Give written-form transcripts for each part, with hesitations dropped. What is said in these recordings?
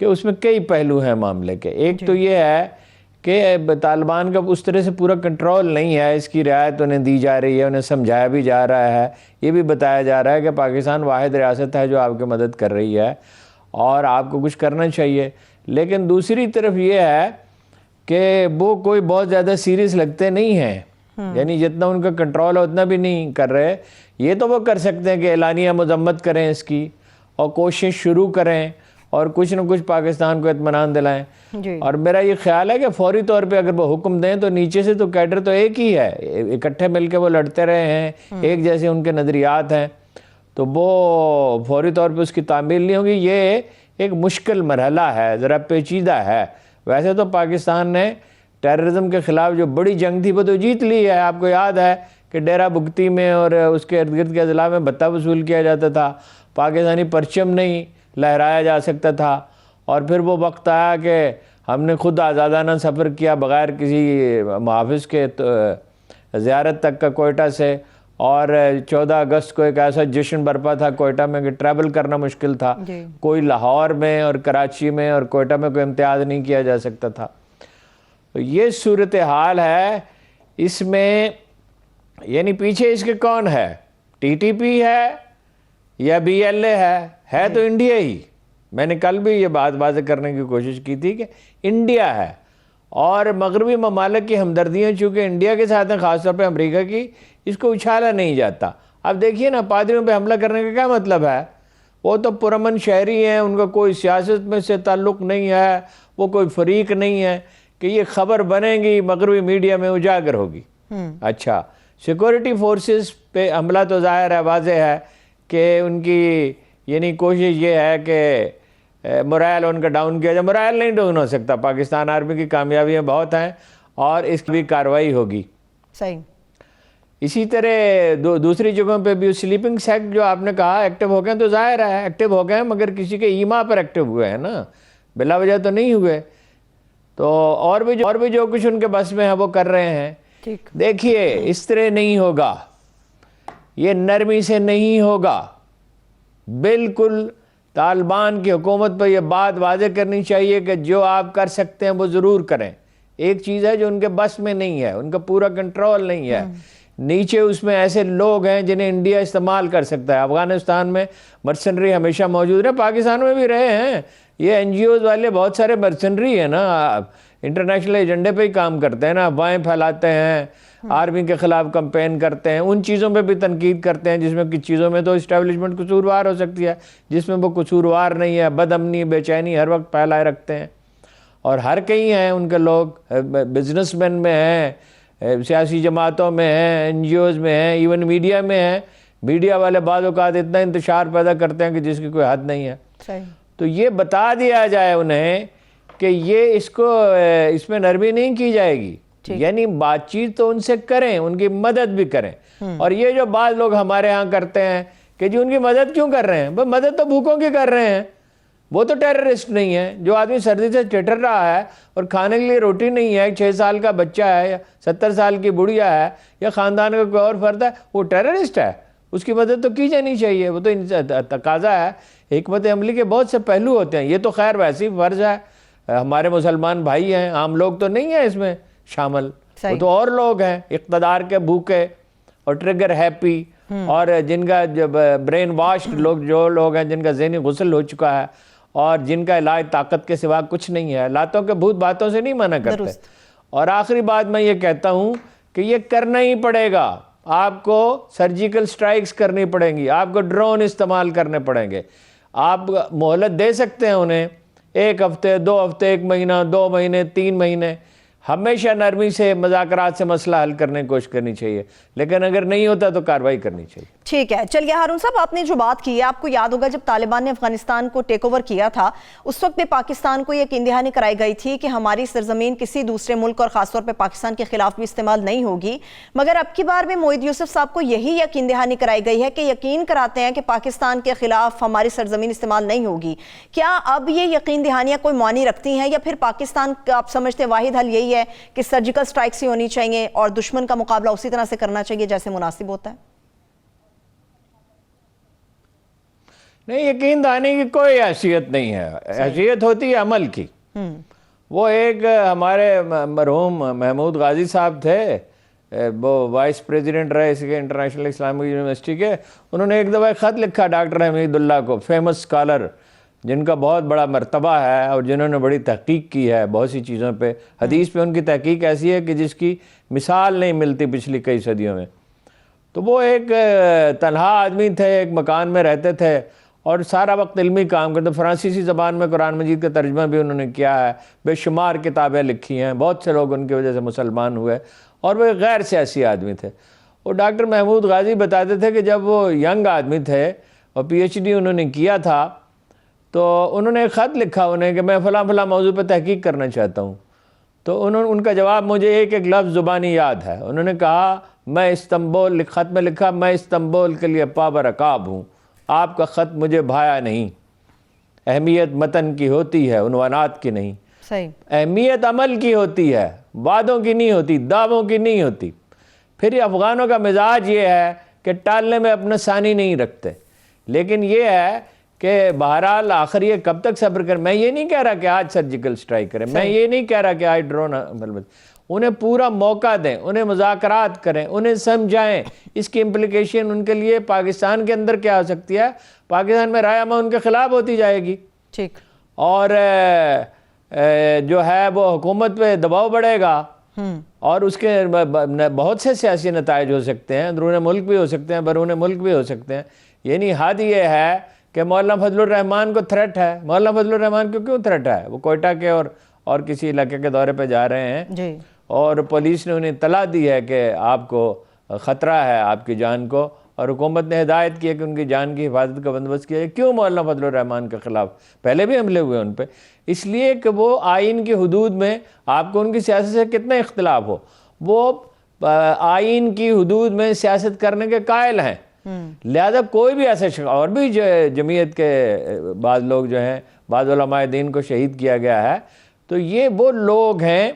کہ اس میں کئی پہلو ہیں معاملے کے. ایک تو یہ ہے کہ طالبان کا اس طرح سے پورا کنٹرول نہیں ہے, اس کی رعایت انہیں دی جا رہی ہے, انہیں سمجھایا بھی جا رہا ہے, یہ بھی بتایا جا رہا ہے کہ پاکستان واحد ریاست ہے جو آپ کی مدد کر رہی ہے اور آپ کو کچھ کرنا چاہیے. لیکن دوسری طرف یہ ہے کہ وہ کوئی بہت زیادہ سیریس لگتے نہیں ہیں, یعنی جتنا ان کا کنٹرول ہے اتنا بھی نہیں کر رہے. یہ تو وہ کر سکتے ہیں کہ اعلانیہ مذمت کریں اس کی اور کوشش شروع کریں اور کچھ نہ کچھ پاکستان کو اطمینان دلائیں. اور میرا یہ خیال ہے کہ فوری طور پہ اگر وہ حکم دیں تو نیچے سے تو کیڈر تو ایک ہی ہے, اکٹھے مل کے وہ لڑتے رہے ہیں, ایک جیسے ان کے نظریات ہیں, تو وہ فوری طور پہ اس کی تعمیل نہیں ہوگی. یہ ایک مشکل مرحلہ ہے, ذرا پیچیدہ ہے. ویسے تو پاکستان نے ٹیررزم کے خلاف جو بڑی جنگ تھی وہ تو جیت لی ہے. آپ کو یاد ہے کہ ڈیرہ بگٹی میں اور اس کے ارد گرد کے اضلاع میں بھتہ وصول کیا جاتا تھا, پاکستانی پرچم نہیں لہرایا جا سکتا تھا. اور پھر وہ وقت آیا کہ ہم نے خود آزادانہ سفر کیا بغیر کسی محافظ کے زیارت تک کا کوئٹہ سے, اور 14 اگست کو ایک ایسا جشن برپا تھا کوئٹہ میں کہ ٹریول کرنا مشکل تھا. کوئی لاہور میں اور کراچی میں اور کوئٹہ میں کوئی امتیاز نہیں کیا جا سکتا تھا. تو یہ صورتحال ہے. اس میں یعنی پیچھے اس کے کون ہے, ٹی ٹی پی ہے یا بی ایل اے ہے تو انڈیا ہی. میں نے کل بھی یہ بات واضح کرنے کی کوشش کی تھی کہ انڈیا ہے, اور مغربی ممالک کی ہمدردیاں چونکہ انڈیا کے ساتھ ہیں, خاص طور پہ امریکہ کی, اس کو اچھالا نہیں جاتا. اب دیکھیے نا, پادریوں پہ حملہ کرنے کا کیا مطلب ہے؟ وہ تو پرامن شہری ہیں, ان کا کوئی سیاست میں سے تعلق نہیں ہے, وہ کوئی فریق نہیں ہے کہ یہ خبر بنے گی مغربی میڈیا میں اجاگر ہوگی. اچھا, سیکورٹی فورسز پہ حملہ تو ظاہر ہے, واضح ہے کہ ان کی یعنی کوشش یہ ہے کہ مرائل ان کا ڈاؤن کیا جائے. مرائل نہیں ڈاؤن ہو سکتا, پاکستان آرمی کی کامیابیاں بہت ہیں اور اس کی بھی کارروائی ہوگی. صحیح. اسی طرح دوسری جگہوں پہ بھی سلیپنگ سیک جو آپ نے کہا ایکٹیو ہو گئے ہیں, تو ظاہر ہے ایکٹیو ہو گئے ہیں, مگر کسی کے ایما پر ایکٹیو ہوئے ہیں نا, بلا وجہ تو نہیں ہوئے. تو اور بھی جو کچھ ان کے بس میں ہے وہ کر رہے ہیں. دیکھیے اس طرح نہیں ہوگا, یہ نرمی سے نہیں ہوگا. بالکل طالبان کی حکومت پر یہ بات واضح کرنی چاہیے کہ جو آپ کر سکتے ہیں وہ ضرور کریں. ایک چیز ہے جو ان کے بس میں نہیں ہے, ان کا پورا کنٹرول نہیں ہے. نیچے اس میں ایسے لوگ ہیں جنہیں انڈیا استعمال کر سکتا ہے. افغانستان میں مرسنری ہمیشہ موجود رہے, پاکستان میں بھی رہے ہیں. یہ این جی اوز والے بہت سارے مرسنری ہیں نا, انٹرنیشنل ایجنڈے پہ ہی کام کرتے ہیں نا, افواہیں پھیلاتے ہیں, آرمی کے خلاف کمپین کرتے ہیں, ان چیزوں پہ بھی تنقید کرتے ہیں جس میں کچھ چیزوں میں تو اسٹیبلشمنٹ قصوروار ہو سکتی ہے, جس میں وہ قصوروار نہیں ہے. بد امنی بے چینی ہر وقت پھیلائے رکھتے ہیں, اور ہر کہیں ہیں ان کے لوگ, بزنس مین میں ہیں, سیاسی جماعتوں میں ہیں, این جی اوز میں ہیں, ایون میڈیا میں ہیں. میڈیا والے بعض اوقات اتنا انتشار پیدا کرتے ہیں کہ جس کی کوئی حد نہیں ہے. تو یہ بتا دیا جائے انہیں کہ یہ اس میں نرمی نہیں کی جائے گی. یعنی بات چیت تو ان سے کریں, ان کی مدد بھی کریں. اور یہ جو بعض لوگ ہمارے ہاں کرتے ہیں کہ جی ان کی مدد کیوں کر رہے ہیں, بھئی مدد تو بھوکوں کی کر رہے ہیں. وہ تو ٹیررسٹ نہیں ہے. جو آدمی سردی سے ٹٹر رہا ہے اور کھانے کے لیے روٹی نہیں ہے, 6 سال کا بچہ ہے یا 70 سال کی بڑھیا ہے یا خاندان کا کوئی اور فرد ہے, وہ ٹیررسٹ ہے. اس کی مدد تو کی جانی چاہیے, وہ تو تقاضا ہے. حکمت عملی کے بہت سے پہلو ہوتے ہیں. یہ تو خیر ویسے ہی فرض ہے, ہمارے مسلمان بھائی ہیں, عام لوگ تو نہیں ہیں اس میں شامل, وہ تو اور لوگ ہیں اقتدار کے بھوکے اور ٹریگر ہیپی, اور جن کا برین واش لوگ, جو لوگ ہیں جن کا ذہنی غسل ہو چکا ہے اور جن کا علاج طاقت کے سوا کچھ نہیں ہے. لاتوں کے بھوت باتوں سے نہیں منع کرتے. اور آخری بات میں یہ کہتا ہوں کہ یہ کرنا ہی پڑے گا. آپ کو سرجیکل سٹرائکس کرنی پڑیں گی, آپ کو ڈرون استعمال کرنے پڑیں گے. آپ مہلت دے سکتے ہیں انہیں 1 ہفتے, 2 ہفتے, 1 مہینہ, 2 مہینے, 3 مہینے. ہمیشہ نرمی سے مذاکرات سے مسئلہ حل کرنے کی کوشش کرنی چاہیے, لیکن اگر نہیں ہوتا تو کارروائی کرنی چاہیے. ٹھیک ہے. چلیے ہارون صاحب, آپ نے جو بات کی ہے, آپ کو یاد ہوگا جب طالبان نے افغانستان کو ٹیک اوور کیا تھا, اس وقت بھی پاکستان کو یقین دہانی کرائی گئی تھی کہ ہماری سرزمین کسی دوسرے ملک اور خاص طور پہ پاکستان کے خلاف بھی استعمال نہیں ہوگی. مگر اب کی بار میں موعد یوسف صاحب کو یہی یقین دہانی کرائی گئی ہے کہ یقین کراتے ہیں کہ پاکستان کے خلاف ہماری سرزمین استعمال نہیں ہوگی. کیا اب یہ یقین دہانیاں کوئی معنی رکھتی ہیں, یا پھر پاکستان کا آپ سمجھتے واحد حل یہی ہے کہ سرجیکل سٹرائکس ہی ہونی چاہیے اور دشمن کا مقابلہ اسی طرح سے کرنا چاہیے جیسے مناسب ہوتا ہے؟ نہیں، یقین دانی کی کوئی حیثیت نہیں ہے، حیثیت ہوتی ہے عمل کی۔ وہ ایک ہمارے مرحوم محمود غازی صاحب تھے، وہ وائس پریزیڈنٹ رہے اس کے انٹرنیشنل اسلامک یونیورسٹی کے، انہوں نے ایک دفعہ خط لکھا ڈاکٹر حمید اللہ کو، فیمس اسکالر جن کا بہت بڑا مرتبہ ہے اور جنہوں نے بڑی تحقیق کی ہے بہت سی چیزوں پہ، حدیث پہ ان کی تحقیق ایسی ہے کہ جس کی مثال نہیں ملتی پچھلی کئی صدیوں میں۔ تو وہ ایک تنہا آدمی تھے، ایک مکان میں رہتے تھے اور سارا وقت علمی کام کرتے، فرانسیسی زبان میں قرآن مجید کا ترجمہ بھی انہوں نے کیا ہے، بے شمار کتابیں لکھی ہیں، بہت سے لوگ ان کی وجہ سے مسلمان ہوئے، اور وہ ایک غیر سیاسی آدمی تھے۔ اور ڈاکٹر محمود غازی بتاتے تھے کہ جب وہ ینگ آدمی تھے اور پی ایچ ڈی انہوں نے کیا تھا تو انہوں نے ایک خط لکھا انہیں کہ میں فلاں فلاں موضوع پہ تحقیق کرنا چاہتا ہوں، تو ان کا جواب مجھے ایک لفظ زبانی یاد ہے، انہوں نے کہا میں استنبول، خط میں لکھا میں استنبول کے لیے پابر عقاب ہوں، آپ کا خط مجھے بھایا نہیں، اہمیت متن کی ہوتی ہے عنوانات کی نہیں، صحیح، اہمیت عمل کی ہوتی ہے، وعدوں کی نہیں ہوتی، دعووں کی نہیں ہوتی۔ پھر یہ افغانوں کا مزاج یہ ہے کہ ٹالنے میں اپنا ثانی نہیں رکھتے، لیکن یہ ہے کہ بہرحال آخر یہ کب تک صبر کریں۔ میں یہ نہیں کہہ رہا کہ آج سرجیکل سٹرائک کریں، میں یہ نہیں کہہ رہا کہ آج ڈرون عمل، انہیں پورا موقع دیں، انہیں مذاکرات کریں، انہیں سمجھائیں اس کی امپلیکیشن ان کے لیے پاکستان کے اندر کیا ہو سکتی ہے۔ پاکستان میں رائے عامہ ان کے خلاف ہوتی جائے گی، ٹھیک، اور جو ہے وہ حکومت پہ دباؤ بڑھے گا، اور اس کے بہت سے سیاسی نتائج ہو سکتے ہیں، اندرون ملک بھی ہو سکتے ہیں، بیرون ملک بھی ہو سکتے ہیں۔ یعنی حد یہ ہے کہ مولانا فضل الرحمان کو تھریٹ ہے۔ مولانا فضل الرحمان کو کیوں تھریٹ ہے؟ وہ کوئٹہ کے اور کسی علاقے کے دورے پہ جا رہے ہیں، جی، اور پولیس نے انہیں اطلاع دی ہے کہ آپ کو خطرہ ہے آپ کی جان کو، اور حکومت نے ہدایت کی ہے کہ ان کی جان کی حفاظت کا بندوبست کیا جائے۔ کیوں مولانا فضل الرحمان کے خلاف پہلے بھی حملے ہوئے ان پہ؟ اس لیے کہ وہ آئین کی حدود میں، آپ کو ان کی سیاست سے کتنا اختلاف ہو، وہ آئین کی حدود میں سیاست کرنے کے قائل ہیں، لہذا کوئی بھی ایسا شخص، اور بھی جمعیت کے بعض لوگ جو ہیں، بعض علماء دین کو شہید کیا گیا ہے، تو یہ وہ لوگ ہیں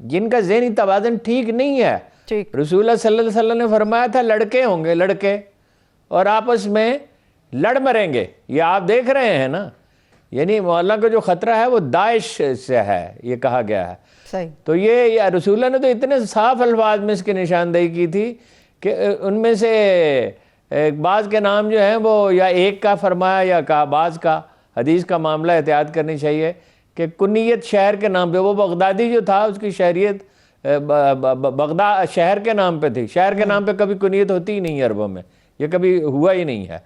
جن کا ذہنی توازن ٹھیک نہیں ہے۔ ٹھیک، رسول اللہ صلی اللہ علیہ وسلم نے فرمایا تھا لڑکے ہوں گے، لڑکے، اور آپس میں لڑ مریں گے، یہ آپ دیکھ رہے ہیں نا۔ یعنی مولا کو جو خطرہ ہے وہ داعش سے ہے، یہ کہا گیا ہے۔ صحیح، تو یہ رسول اللہ نے تو اتنے صاف الفاظ میں اس کی نشاندہی کی تھی کہ ان میں سے بعض کے نام جو ہیں وہ یا ایک کا فرمایا یا کہا بعض کا۔ حدیث کا معاملہ احتیاط کرنی چاہیے کہ کنیت شہر کے نام پہ، وہ بغدادی جو تھا اس کی شہریت بغداد شہر کے نام پہ تھی، شہر کے نام پہ کبھی کنیت ہوتی ہی نہیں عربوں میں، یہ کبھی ہوا ہی نہیں ہے۔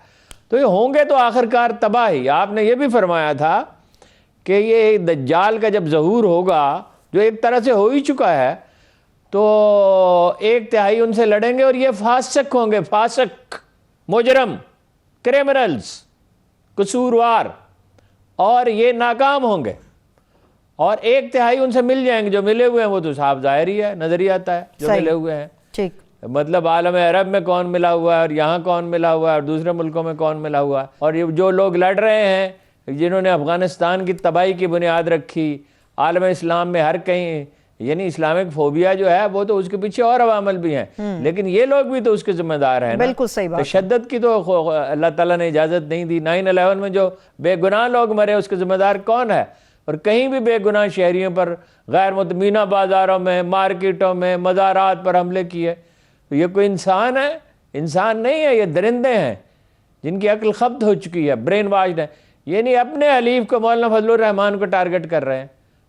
تو یہ ہوں گے تو آخرکار تباہی۔ آپ نے یہ بھی فرمایا تھا کہ یہ دجال کا جب ظہور ہوگا، جو ایک طرح سے ہو ہی چکا ہے، تو 1/3 ان سے لڑیں گے، اور یہ فاسق ہوں گے، فاسق، مجرم، کرمنلز، قصوروار، اور یہ ناکام ہوں گے، اور 1/3 ان سے مل جائیں گے۔ جو ملے ہوئے ہیں وہ تو صاحب ظاہر ہی ہے، نظر ہی آتا ہے جو ملے ہوئے ہیں۔ ٹھیک، مطلب عالم عرب میں کون ملا ہوا ہے، اور یہاں کون ملا ہوا ہے، اور دوسرے ملکوں میں کون ملا ہوا ہے، اور یہ جو لوگ لڑ رہے ہیں، جنہوں نے افغانستان کی تباہی کی بنیاد رکھی، عالم اسلام میں ہر کہیں، یعنی اسلامک فوبیا جو ہے وہ تو اس کے پیچھے اور عوامل بھی ہیں، لیکن یہ لوگ بھی تو اس کے ذمہ دار ہیں نا۔ بالکل صحیح بات ہے۔ تشدد کی تو اللہ تعالیٰ نے اجازت نہیں دی۔ 9/11 میں جو بے گناہ لوگ مرے اس کے ذمہ دار کون ہے؟ اور کہیں بھی بے گناہ شہریوں پر غیر مطمئنہ بازاروں میں، مارکیٹوں میں، مزارات پر حملے کیے، تو یہ کوئی انسان ہے؟ انسان نہیں ہے، یہ درندے ہیں جن کی عقل خبت ہو چکی ہے، برین واشڈ ہے۔ یعنی اپنے حلیف کو، مولانا فضل الرحمان کو ٹارگٹ کر رہے ہیں۔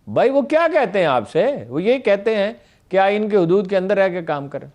بھائی وہ کیا کہتے ہیں آپ سے؟ وہ یہی کہتے ہیں کہ آئین کی حدود کے اندر رہ کے کام کریں۔